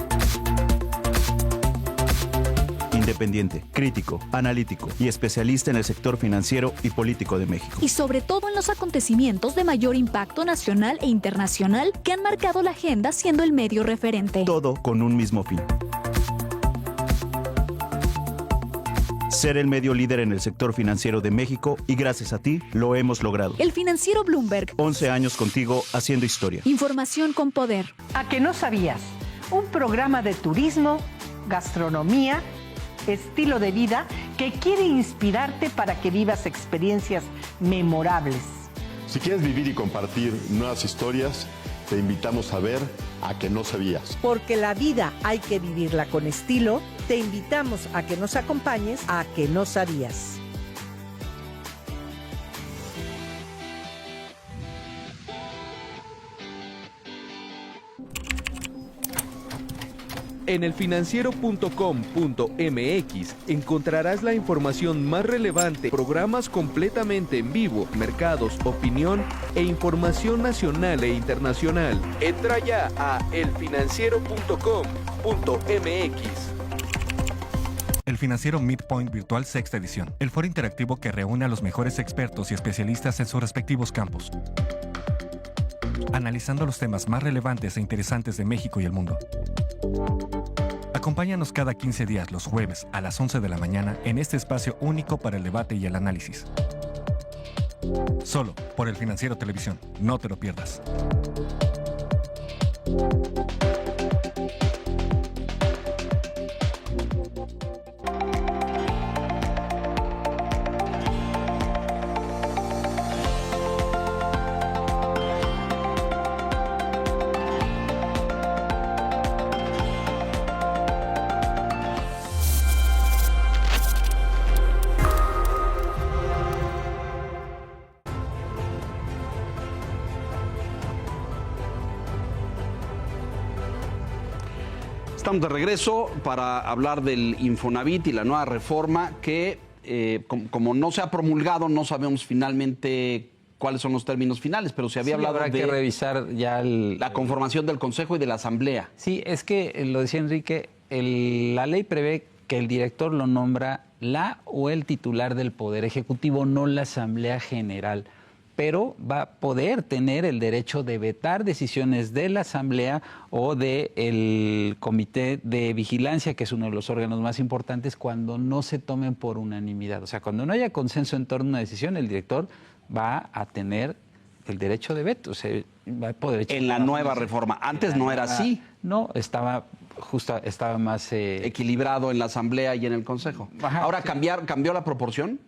independiente, crítico, analítico y especialista en el sector financiero y político de México. Y sobre todo en los acontecimientos de mayor impacto nacional e internacional que han marcado la agenda siendo el medio referente. Todo con un mismo fin. Ser el medio líder en el sector financiero de México y gracias a ti lo hemos logrado. El financiero Bloomberg. 11 años contigo haciendo historia. Información con poder. ¿A que no sabías? Un programa de turismo, gastronomía, estilo de vida que quiere inspirarte para que vivas experiencias memorables. Si quieres vivir y compartir nuevas historias, te invitamos a ver A que no sabías. Porque la vida hay que vivirla con estilo, te invitamos a que nos acompañes a Que no sabías. En elfinanciero.com.mx encontrarás la información más relevante, programas completamente en vivo, mercados, opinión e información nacional e internacional. Entra ya a elfinanciero.com.mx. el financiero Midpoint Virtual Sexta Edición, el foro interactivo que reúne a los mejores expertos y especialistas en sus respectivos campos, analizando los temas más relevantes e interesantes de México y el mundo. Acompáñanos cada 15 días los jueves a las 11 de la mañana en este espacio único para el debate y el análisis. Solo por El Financiero Televisión. No te lo pierdas. Estamos de regreso para hablar del Infonavit y la nueva reforma que, como no se ha promulgado, no sabemos finalmente cuáles son los términos finales, pero se había hablado habrá de que revisar ya la conformación del Consejo y de la Asamblea. Sí, es que lo decía Enrique, la ley prevé que el director lo nombra la o el titular del Poder Ejecutivo, no la Asamblea General, pero va a poder tener el derecho de vetar decisiones de la Asamblea o del Comité de Vigilancia, que es uno de los órganos más importantes, cuando no se tomen por unanimidad. O sea, cuando no haya consenso en torno a una decisión, el director va a tener el derecho de veto. O sea, va a poder en la nueva reforma. Antes no era así. No, estaba más equilibrado en la Asamblea y en el Consejo. Ajá, ahora sí. ¿cambió la proporción?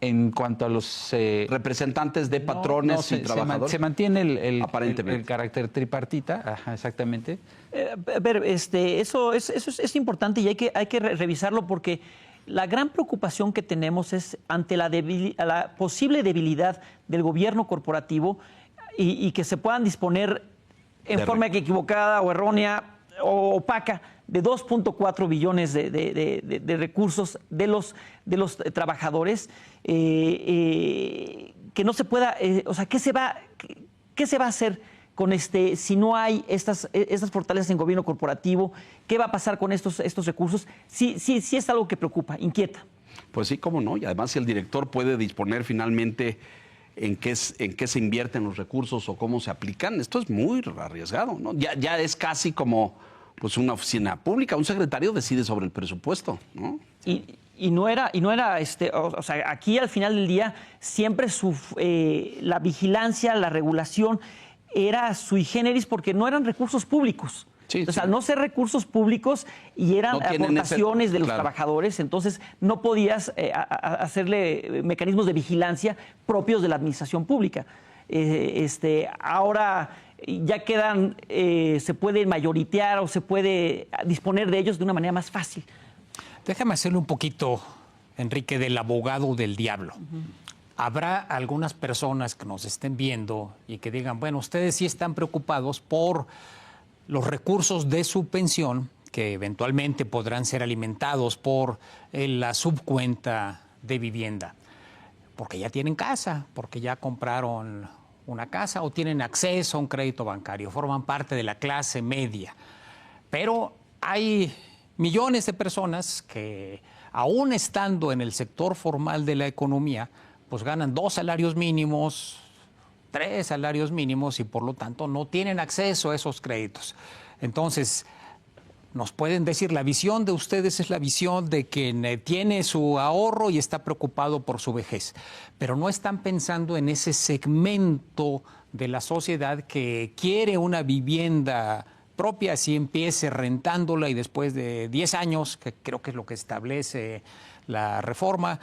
En cuanto a los representantes de patrones y trabajadores. Se mantiene Aparentemente. el carácter tripartita, ajá, exactamente. A ver, eso es importante y hay que revisarlo porque la gran preocupación que tenemos es ante la posible debilidad del gobierno corporativo y que se puedan disponer en forma equivocada o errónea o opaca de 2.4 billones de recursos de los trabajadores, que no se pueda, o sea, ¿qué se va a hacer con si no hay estas fortalezas en gobierno corporativo? ¿Qué va a pasar con estos recursos? Sí es algo que preocupa, inquieta. Pues sí, cómo no, y además si el director puede disponer finalmente en qué se invierten los recursos o cómo se aplican, esto es muy arriesgado, ¿no? Ya es casi como pues una oficina pública, un secretario decide sobre el presupuesto, ¿no? Y no era o sea, aquí al final del día siempre la vigilancia, la regulación era sui generis porque no eran recursos públicos. Sí, entonces, sí. al no ser recursos públicos y eran aportaciones de los trabajadores, entonces no podías hacerle mecanismos de vigilancia propios de la administración pública. Ahora ya quedan, se puede mayoritear o se puede disponer de ellos de una manera más fácil. Déjame hacerle un poquito, Enrique, del abogado del diablo. Habrá algunas personas que nos estén viendo y que digan, bueno, ustedes sí están preocupados por los recursos de su pensión, que eventualmente podrán ser alimentados por la subcuenta de vivienda, porque ya tienen casa, porque ya compraron una casa o tienen acceso a un crédito bancario, forman parte de la clase media. Pero hay millones de personas que, aún estando en el sector formal de la economía, pues ganan 2 salarios mínimos, 3 salarios mínimos y por lo tanto no tienen acceso a esos créditos. Entonces, nos pueden decir, la visión de ustedes es la visión de quien tiene su ahorro y está preocupado por su vejez, pero no están pensando en ese segmento de la sociedad que quiere una vivienda propia, así empiece rentándola y después de 10 años, que creo que es lo que establece la reforma,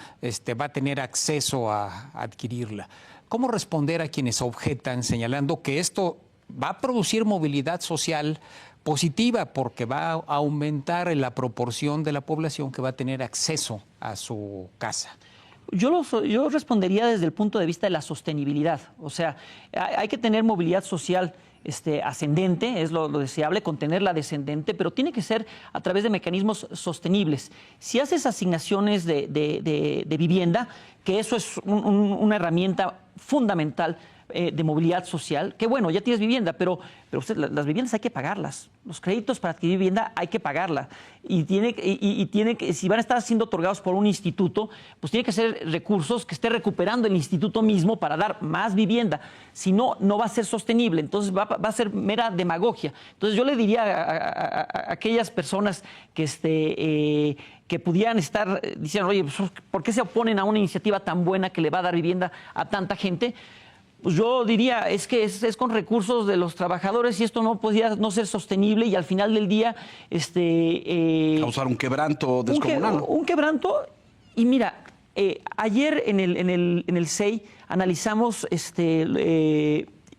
va a tener acceso a adquirirla. ¿Cómo responder a quienes objetan señalando que esto va a producir movilidad social positiva porque va a aumentar la proporción de la población que va a tener acceso a su casa? Yo respondería desde el punto de vista de la sostenibilidad. O sea, hay que tener movilidad social ascendente, es lo deseable, contenerla descendente, pero tiene que ser a través de mecanismos sostenibles. Si haces asignaciones de vivienda, que eso es una herramienta fundamental de movilidad social, que bueno, ya tienes vivienda, pero las viviendas hay que pagarlas. Los créditos para adquirir vivienda hay que pagarla. Y tiene que, si van a estar siendo otorgados por un instituto, pues tiene que ser recursos que esté recuperando el instituto mismo para dar más vivienda. Si no, no va a ser sostenible. Entonces va a ser mera demagogia. Entonces yo le diría a aquellas personas que pudieran estar diciendo, oye, ¿por qué se oponen a una iniciativa tan buena que le va a dar vivienda a tanta gente? Pues yo diría, es que es con recursos de los trabajadores y esto no podría no ser sostenible y al final del día causar un quebranto descomunal. Un quebranto. Y mira, ayer en el CEI analizamos, estamos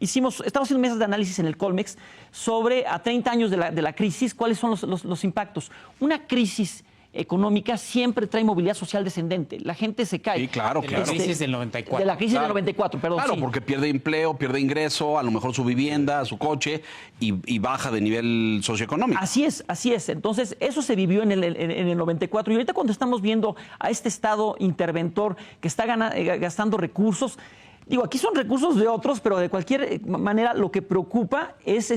haciendo mesas de análisis en el Colmex sobre a 30 años de la crisis, cuáles son los impactos. Una crisis económica siempre trae movilidad social descendente. La gente se cae. Sí, claro, claro. De la crisis del 94. De la crisis del 94, perdón. Claro, sí. porque pierde empleo, pierde ingreso, a lo mejor su vivienda, su coche y baja de nivel socioeconómico. Así es, así es. Entonces, eso se vivió en el 94. Y ahorita cuando estamos viendo a este Estado interventor que está gastando recursos, digo, aquí son recursos de otros, pero de cualquier manera lo que preocupa es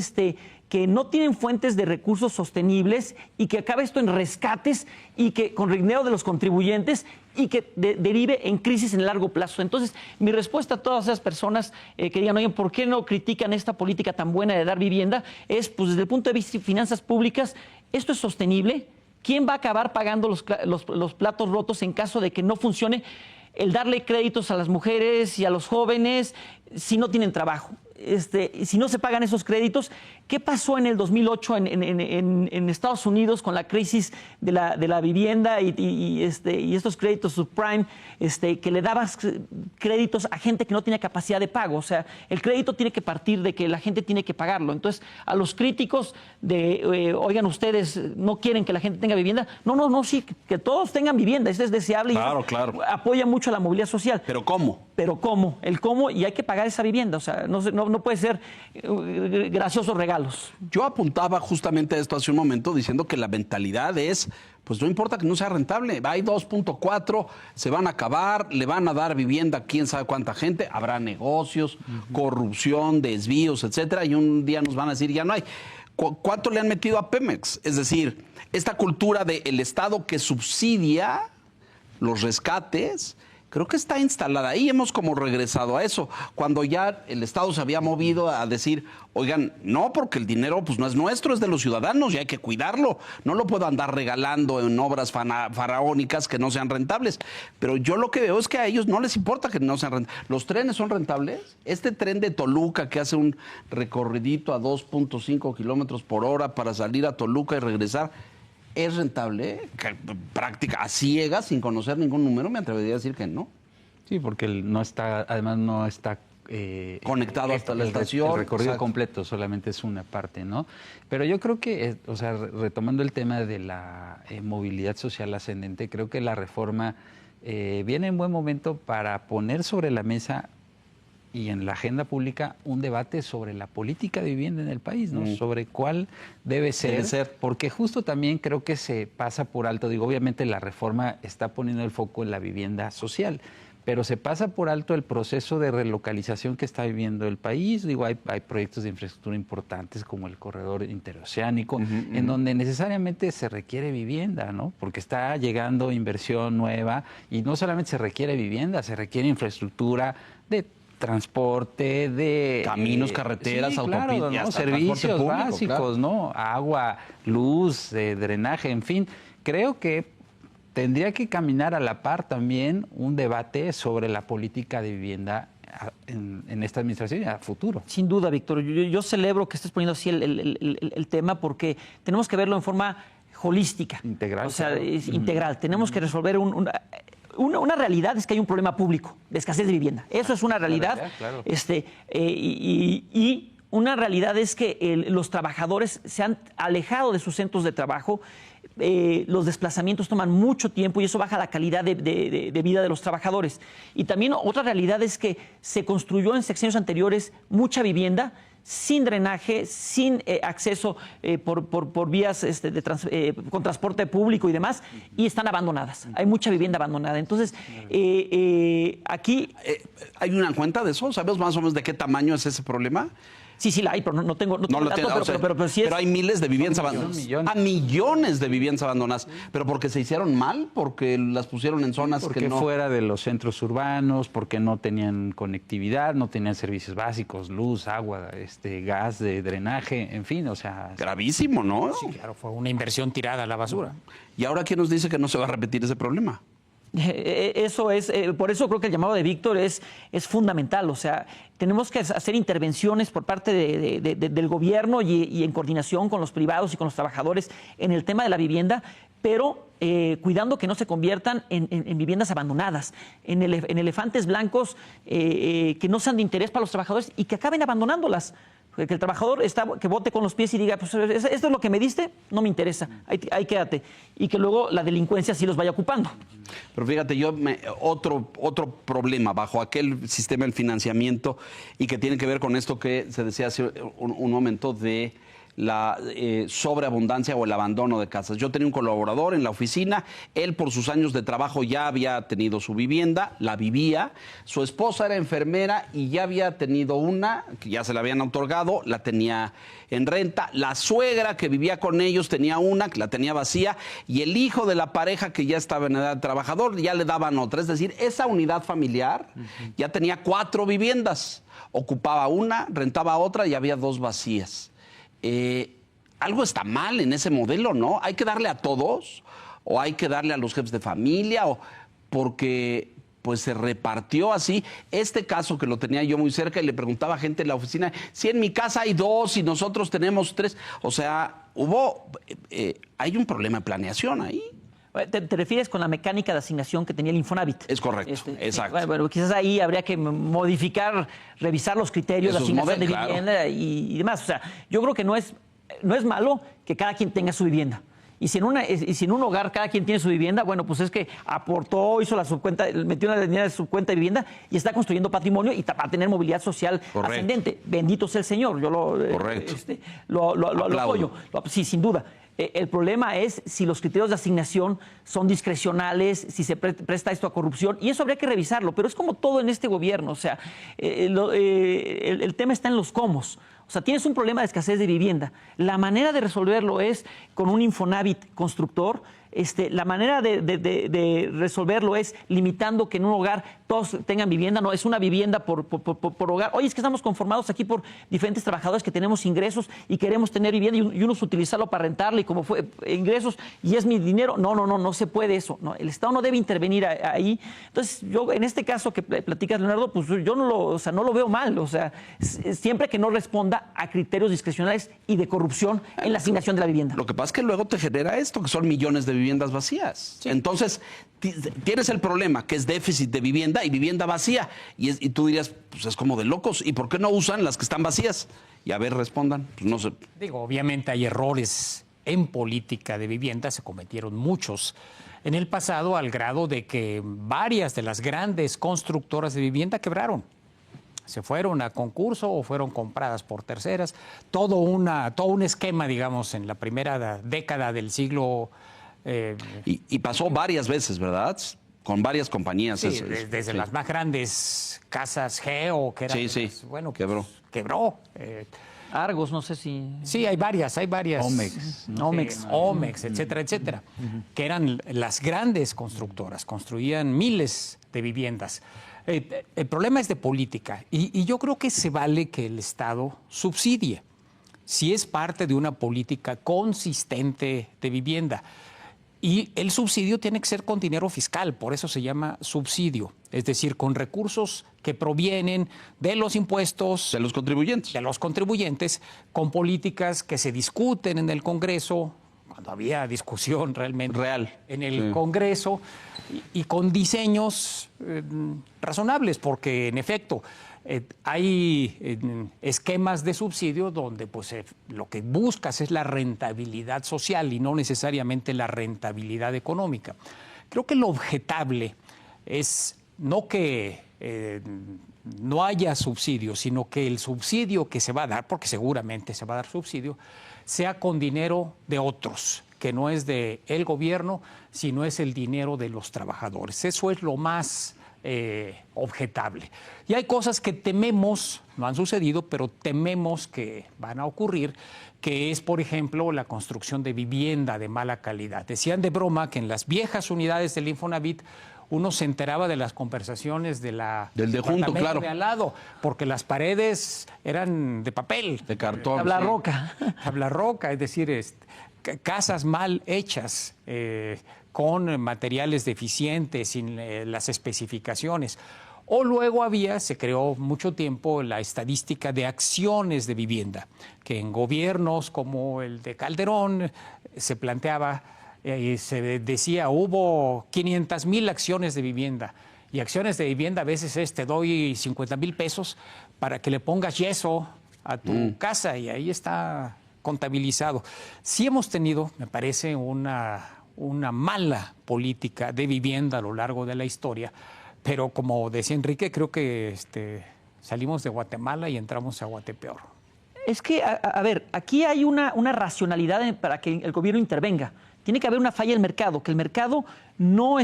que no tienen fuentes de recursos sostenibles y que acabe esto en rescates y que con dinero de los contribuyentes y que derive en crisis en el largo plazo. Entonces, mi respuesta a todas esas personas que digan, oye, ¿por qué no critican esta política tan buena de dar vivienda? Es, pues, desde el punto de vista de finanzas públicas, ¿esto es sostenible? ¿Quién va a acabar pagando los platos rotos en caso de que no funcione el darle créditos a las mujeres y a los jóvenes si no tienen trabajo? Si no se pagan esos créditos, ¿qué pasó en el 2008 en Estados Unidos con la crisis de la vivienda y estos créditos subprime, que le dabas créditos a gente que no tenía capacidad de pago? O sea, el crédito tiene que partir de que la gente tiene que pagarlo. Entonces, a los críticos oigan, ustedes no quieren que la gente tenga vivienda. No, sí, que todos tengan vivienda. Eso es deseable. Claro, y claro. Apoya mucho a la movilidad social. ¿Pero cómo? El cómo, y hay que pagar esa vivienda. O sea, no puede ser graciosos regalos. Yo apuntaba justamente a esto hace un momento diciendo que la mentalidad es, pues no importa que no sea rentable, hay 2.4, se van a acabar, le van a dar vivienda a quién sabe cuánta gente, habrá negocios, corrupción, desvíos, etcétera, y un día nos van a decir ya no hay. ¿Cuánto le han metido a Pemex? Es decir, esta cultura del Estado que subsidia los rescates, creo que está instalada ahí. Hemos como regresado a eso, cuando ya el Estado se había movido a decir, oigan, no, porque el dinero pues no es nuestro, es de los ciudadanos y hay que cuidarlo. No lo puedo andar regalando en obras faraónicas que no sean rentables. Pero yo lo que veo es que a ellos no les importa que no sean rentables. ¿Los trenes son rentables? Este tren de Toluca que hace un recorridito a 2.5 kilómetros por hora para salir a Toluca y regresar, ¿es rentable? Práctica a ciegas, sin conocer ningún número, me atrevería a decir que no. Sí, porque además no está conectado hasta la estación. El recorrido Exacto. completo solamente es una parte, ¿no? Pero yo creo que, retomando el tema de la movilidad social ascendente, creo que la reforma viene en buen momento para poner sobre la mesa y en la agenda pública un debate sobre la política de vivienda en el país, ¿no? Sobre cuál debe ser, porque justo también creo que se pasa por alto, digo, obviamente la reforma está poniendo el foco en la vivienda social, pero se pasa por alto el proceso de relocalización que está viviendo el país. Digo, hay proyectos de infraestructura importantes como el corredor interoceánico, en donde necesariamente se requiere vivienda, ¿no? Porque está llegando inversión nueva y no solamente se requiere vivienda, se requiere infraestructura de transporte, de caminos, carreteras, autopistas, ¿no? Servicios público, básicos, claro, ¿no? Agua, luz, drenaje, en fin. Creo que tendría que caminar a la par también un debate sobre la política de vivienda en esta administración y a futuro. Sin duda, Víctor. Yo celebro que estés poniendo así el tema porque tenemos que verlo en forma holística. Integral. O sea, claro. es integral. Tenemos que resolver una realidad es que hay un problema público de escasez de vivienda. Eso es una realidad. Claro. Y una realidad es que los trabajadores se han alejado de sus centros de trabajo. Los desplazamientos toman mucho tiempo y eso baja la calidad de vida de los trabajadores. Y también otra realidad es que se construyó en sexenios anteriores mucha vivienda sin drenaje, sin acceso por vías con transporte público y demás, y están abandonadas. Hay mucha vivienda abandonada. Entonces, aquí... ¿Hay una cuenta de eso? ¿Sabes más o menos de qué tamaño es ese problema? Sí, la hay, pero no tengo el dato, pero sí es... Pero hay miles de viviendas abandonadas. Millones de viviendas abandonadas. ¿Pero porque se hicieron mal? ¿Porque las pusieron en zonas porque que no...? fuera de los centros urbanos, porque no tenían conectividad, no tenían servicios básicos, luz, agua, gas de drenaje, en fin, o sea... Gravísimo, ¿no? Sí, claro, fue una inversión tirada a la basura. ¿Y ahora quién nos dice que no se va a repetir ese problema? Eso es, por eso creo que el llamado de Víctor es fundamental. O sea, tenemos que hacer intervenciones por parte del gobierno y en coordinación con los privados y con los trabajadores en el tema de la vivienda, pero cuidando que no se conviertan en viviendas abandonadas, en elefantes blancos que no sean de interés para los trabajadores y que acaben abandonándolas. Que el trabajador que vote con los pies y diga, pues esto es lo que me diste, no me interesa, ahí quédate. Y que luego la delincuencia sí los vaya ocupando. Pero fíjate, otro problema bajo aquel sistema del financiamiento y que tiene que ver con esto que se decía hace un momento de la sobreabundancia o el abandono de casas. Yo tenía un colaborador en la oficina, él por sus años de trabajo ya había tenido su vivienda, la vivía, su esposa era enfermera y ya había tenido una, que ya se la habían otorgado, la tenía en renta, la suegra que vivía con ellos tenía una, que la tenía vacía, y el hijo de la pareja que ya estaba en edad de trabajador, ya le daban otra, es decir, esa unidad familiar ya tenía 4 viviendas, ocupaba una, rentaba otra y había 2 vacías. Algo está mal en ese modelo, ¿no? ¿Hay que darle a todos? ¿O hay que darle a los jefes de familia? ¿O porque pues se repartió así? Este caso que lo tenía yo muy cerca y le preguntaba a gente en la oficina, si en mi casa hay 2 y nosotros tenemos 3. O sea, hay un problema de planeación ahí. ¿Te refieres con la mecánica de asignación que tenía el Infonavit? Es correcto, exacto. Bueno, quizás ahí habría que modificar, revisar los criterios de asignación de vivienda y demás. O sea, yo creo que no es malo que cada quien tenga su vivienda. Y si en un hogar cada quien tiene su vivienda, bueno, pues es que aportó, hizo la subcuenta, metió una línea de subcuenta de vivienda y está construyendo patrimonio y va a tener movilidad social ascendente. Bendito sea el Señor. Yo lo apoyo. Sí, sin duda. El problema es si los criterios de asignación son discrecionales, si se presta esto a corrupción, y eso habría que revisarlo, pero es como todo en este gobierno, o sea, el tema está en los cómo. O sea, tienes un problema de escasez de vivienda. La manera de resolverlo es con un Infonavit constructor. La manera de resolverlo es limitando que en un hogar todos tengan vivienda. No, es una vivienda por hogar. Oye, es que estamos conformados aquí por diferentes trabajadores que tenemos ingresos y queremos tener vivienda y unos utilizarlo para rentarle y como fue ingresos y es mi dinero. No se puede eso. No, el Estado no debe intervenir ahí. Entonces, yo en este caso que platicas, Leonardo, pues yo no lo veo mal. O sea, siempre que no responda a criterios discrecionales y de corrupción en la asignación de la vivienda. Lo que pasa es que luego te genera esto, que son millones de viviendas vacías. Sí. Entonces, tienes el problema, que es déficit de vivienda y vivienda vacía. Y tú dirías, pues es como de locos. ¿Y por qué no usan las que están vacías? Y a ver, respondan. Pues no sé. Digo, obviamente hay errores en política de vivienda, se cometieron muchos en el pasado al grado de que varias de las grandes constructoras de vivienda quebraron. Se fueron a concurso o fueron compradas por terceras. Todo un esquema, digamos, en la primera década del siglo. Y pasó varias veces, ¿verdad? Con varias compañías. Sí, desde las más grandes casas Geo, que eran. Sí, bueno, quebró. Pues, quebró. Argos, no sé si... Sí, hay varias. Omex. Omex, etcétera, etcétera. Que eran las grandes constructoras, construían miles de viviendas. El problema es de política y yo creo que se vale que el Estado subsidie si es parte de una política consistente de vivienda. Y el subsidio tiene que ser con dinero fiscal, por eso se llama subsidio, es decir, con recursos que provienen de los impuestos. De los contribuyentes. De los contribuyentes, con políticas que se discuten en el Congreso, cuando había discusión realmente real en el Congreso, y con diseños razonables, porque en efecto hay esquemas de subsidio donde pues, lo que buscas es la rentabilidad social y no necesariamente la rentabilidad económica. Creo que lo objetable es no que no haya subsidio, sino que el subsidio que se va a dar, porque seguramente se va a dar subsidio, sea con dinero de otros, que no es del gobierno, sino es el dinero de los trabajadores. Eso es lo más objetable. Y hay cosas que tememos, no han sucedido, pero tememos que van a ocurrir, que es, por ejemplo, la construcción de vivienda de mala calidad. Decían de broma que en las viejas unidades del Infonavit uno se enteraba de las conversaciones del de junto, claro, de al lado, porque las paredes eran de papel, de cartón, tabla roca. Tabla roca, es decir, casas mal hechas, con materiales deficientes, sin las especificaciones. O luego se creó mucho tiempo la estadística de acciones de vivienda, que en gobiernos como el de Calderón se planteaba, y se decía, hubo 500,000 acciones de vivienda. Y acciones de vivienda a veces te doy 50,000 pesos para que le pongas yeso a tu casa, y ahí está contabilizado. Sí hemos tenido, me parece, una mala política de vivienda a lo largo de la historia, pero como decía Enrique, creo que salimos de Guatemala y entramos a Guatepeor. Es que, a ver, aquí hay una racionalidad para que el gobierno intervenga. Tiene que haber una falla del mercado, que el mercado no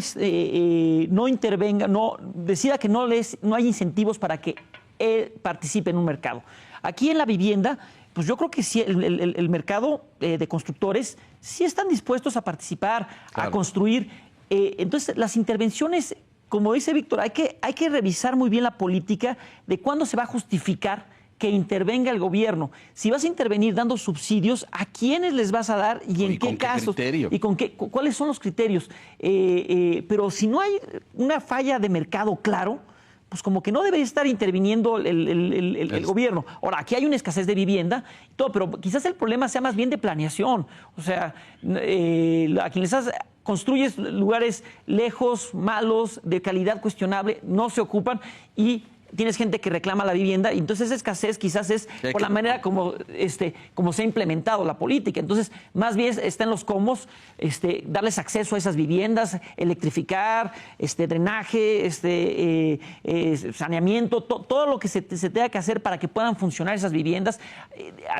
intervenga, decida que no hay incentivos para que él participe en un mercado. Aquí en la vivienda, pues yo creo que sí, el mercado de constructores sí están dispuestos a participar, claro, a construir. Entonces, las intervenciones, como dice Víctor, hay que revisar muy bien la política de cuándo se va a justificar que intervenga el gobierno. Si vas a intervenir dando subsidios, ¿a quiénes les vas a dar y en qué casos? ¿Y cuáles son los criterios? Pero si no hay una falla de mercado claro, pues como que no debe estar interviniendo el gobierno. Ahora, aquí hay una escasez de vivienda, pero quizás el problema sea más bien de planeación. O sea, a quienes construyes lugares lejos, malos, de calidad cuestionable, no se ocupan y tienes gente que reclama la vivienda, y entonces esa escasez quizás es por la manera como se ha implementado la política. Entonces, más bien está en los cómo darles acceso a esas viviendas, electrificar, drenaje, saneamiento, todo lo que se tenga que hacer para que puedan funcionar esas viviendas,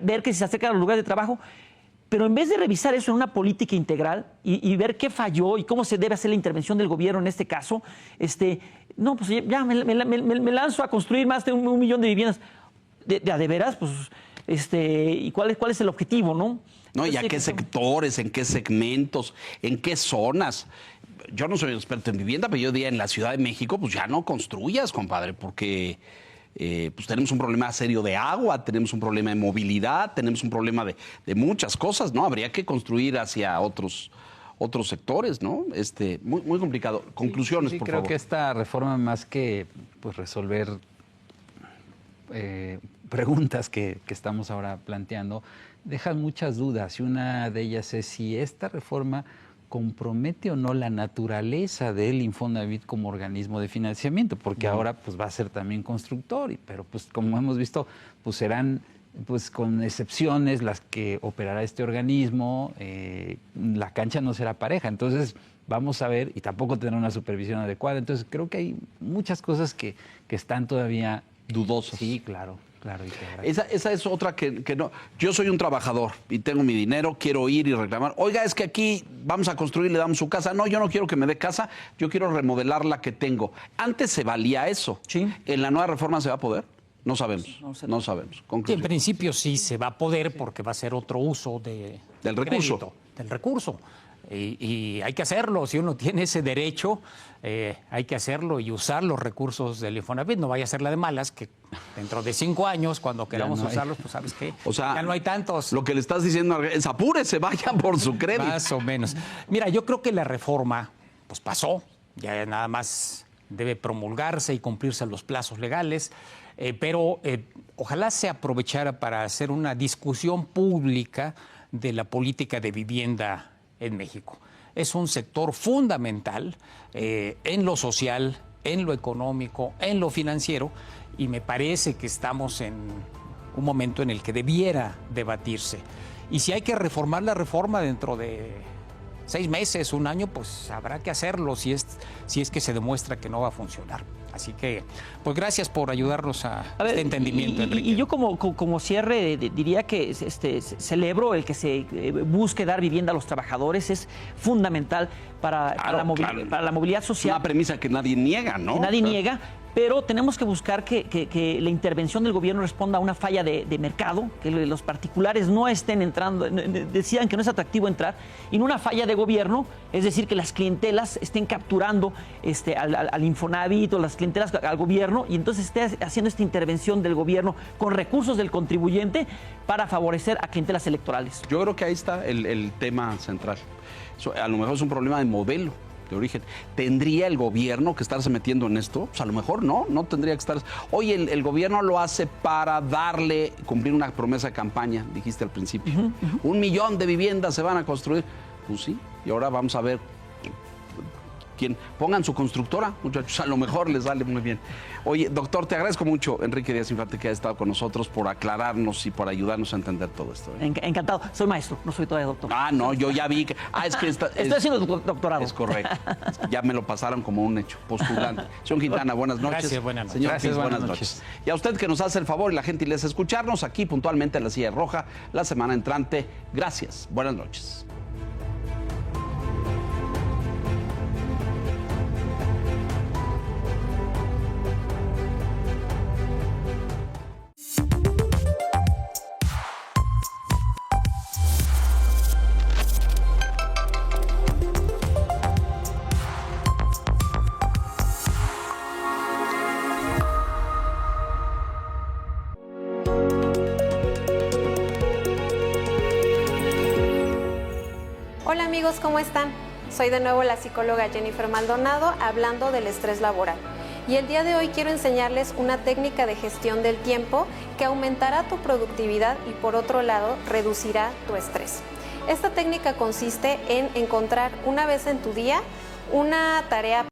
ver que se acercan a los lugares de trabajo. Pero en vez de revisar eso en una política integral y ver qué falló y cómo se debe hacer la intervención del gobierno en este caso, no, pues ya me lanzo a construir más de 1 millón de viviendas. ¿De veras? Pues, ¿y cuál es el objetivo, no? No, ¿y a qué sectores, en qué segmentos, en qué zonas? Yo no soy experto en vivienda, pero yo diría en la Ciudad de México, pues ya no construyas, compadre, porque pues tenemos un problema serio de agua, tenemos un problema de movilidad, tenemos un problema de muchas cosas, ¿no? Habría que construir hacia otros sectores, ¿no? Muy, muy complicado. Conclusiones, por favor. Creo que esta reforma, más que pues resolver preguntas que estamos ahora planteando, deja muchas dudas, y una de ellas es si esta reforma compromete o no la naturaleza del Infonavit como organismo de financiamiento, porque ahora pues va a ser también constructor, pero pues como hemos visto, pues serán pues con excepciones las que operará este organismo, la cancha no será pareja, entonces vamos a ver, y tampoco tendrá una supervisión adecuada, entonces creo que hay muchas cosas que están todavía dudosas. Sí, claro. Esa es otra que no. Yo soy un trabajador y tengo mi dinero, quiero ir y reclamar. Oiga, es que aquí vamos a construir, le damos su casa. No, yo no quiero que me dé casa, yo quiero remodelar la que tengo. Antes se valía eso. Sí. ¿En la nueva reforma se va a poder? No sabemos. No sabemos. Sí, en principio sí se va a poder, porque va a ser otro uso del recurso. Del recurso. Y hay que hacerlo, si uno tiene ese derecho, hay que hacerlo y usar los recursos del Infonavit. No vaya a ser la de malas, que dentro de 5 años, cuando queramos usarlos, pues ¿sabes qué? O sea, ya no hay tantos. Lo que le estás diciendo es apúrese, vayan por su crédito. Más o menos. Mira, yo creo que la reforma pues pasó, ya nada más debe promulgarse y cumplirse los plazos legales, pero ojalá se aprovechara para hacer una discusión pública de la política de vivienda en México. Es un sector fundamental en lo social, en lo económico, en lo financiero, y me parece que estamos en un momento en el que debiera debatirse. Y si hay que reformar la reforma dentro de 6 meses, un año, pues habrá que hacerlo si es que se demuestra que no va a funcionar. Así que, pues gracias por ayudarnos a este entendimiento, Enrique. Y yo como cierre diría que celebro el que se busque dar vivienda a los trabajadores, es fundamental para la movilidad social. Una premisa que nadie niega, ¿no? Que nadie niega, pero tenemos que buscar que la intervención del gobierno responda a una falla de mercado, que los particulares no estén entrando, decidan que no es atractivo entrar, y no una falla de gobierno, es decir, que las clientelas estén capturando al Infonavit o las clientelas al gobierno, y entonces esté haciendo esta intervención del gobierno con recursos del contribuyente para favorecer a clientelas electorales. Yo creo que ahí está el tema central. A lo mejor es un problema de modelo, de origen. ¿Tendría el gobierno que estarse metiendo en esto? Pues a lo mejor no tendría que estar. Oye, el gobierno lo hace para cumplir una promesa de campaña, dijiste al principio. 1 millón de viviendas se van a construir. Pues sí, y ahora vamos a ver quién. Pongan su constructora, muchachos, a lo mejor les sale muy bien. Oye, doctor, te agradezco mucho, Enrique Díaz Infante, que ha estado con nosotros por aclararnos y por ayudarnos a entender todo esto. Encantado. Soy maestro, no soy todavía doctor. Ah, no, yo ya vi que... es que estoy haciendo doctorado. Es correcto. Ya me lo pasaron como un hecho, postulante. Señor Quintana, buenas noches. Gracias, buenas noches. Señor Gracias, Piz, buenas noches. Y a usted que nos hace el favor y la gentileza de escucharnos aquí puntualmente en La Silla Roja la semana entrante. Gracias. Buenas noches. Hola amigos, ¿cómo están? Soy de nuevo la psicóloga Jennifer Maldonado hablando del estrés laboral. Y el día de hoy quiero enseñarles una técnica de gestión del tiempo que aumentará tu productividad y por otro lado reducirá tu estrés. Esta técnica consiste en encontrar una vez en tu día una tarea